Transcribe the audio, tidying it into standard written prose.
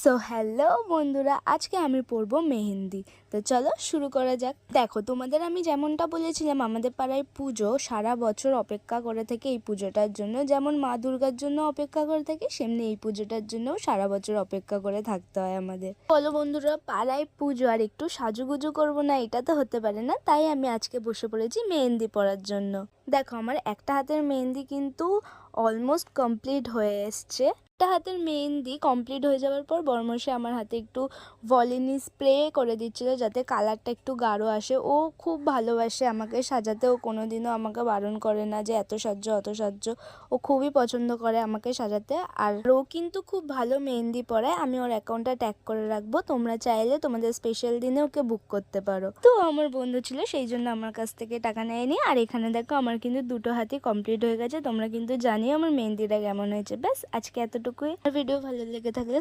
So hello বন্ধুরা, আজকে আমি পরবো মেহেন্দি। তো চলো শুরু করা যাক। দেখো, তোমাদের আমি যেমনটা বলেছিলাম, আমাদের পাড়ায় পুজো সারা বছর অপেক্ষা করে থাকে এই পুজোটার জন্য। যেমন মা দুর্গার জন্য অপেক্ষা করে থাকে, সেমনি এই পুজোটার জন্যও সারা বছর অপেক্ষা করে থাকতে হয় আমাদের। বলো বন্ধুরা, পাড়ায় পুজো আর একটু সাজুগুজু করবো না, এটা তো হতে পারে না। তাই আমি আজকে বসে পড়েছি মেহেন্দি পরার জন্য। দেখো, আমার একটা হাতের মেহেন্দি কিন্তু অলমোস্ট কমপ্লিট হয়ে এসছে। একটা হাতের মেহেন্দি কমপ্লিট হয়ে যাওয়ার পর বড়মশাই আমার হাতে একটু ভলিনি স্প্রে করে দিচ্ছিল, যাতে কালারটা একটু গাঢ় আসে। ও খুব ভালোবাসে আমাকে সাজাতে, ও কোনোদিনও আমাকে বারণ করে না যে এত সাজ্য অত সাজ্য। ও খুবই পছন্দ করে আমাকে সাজাতে। আর ও কিন্তু খুব ভালো মেহেন্দি পরায়। আমি ওর অ্যাকাউন্টটা ট্যাগ করে রাখবো, তোমরা চাইলে তোমাদের স্পেশাল দিনে ওকে বুক করতে পারো। তো আমার বন্ধু ছিল, সেই জন্য আমার কাছ থেকে টাকা নেয়নি। আর এখানে দেখো, আমার কিন্তু দুটো হাতই কমপ্লিট হয়ে গেছে। তোমরা কিন্তু জানিও আমার মেহেন্দিটা কেমন হয়েছে। ব্যাস, আজকে এতটুকুই। ভিডিও ভালো লেগে থাকলে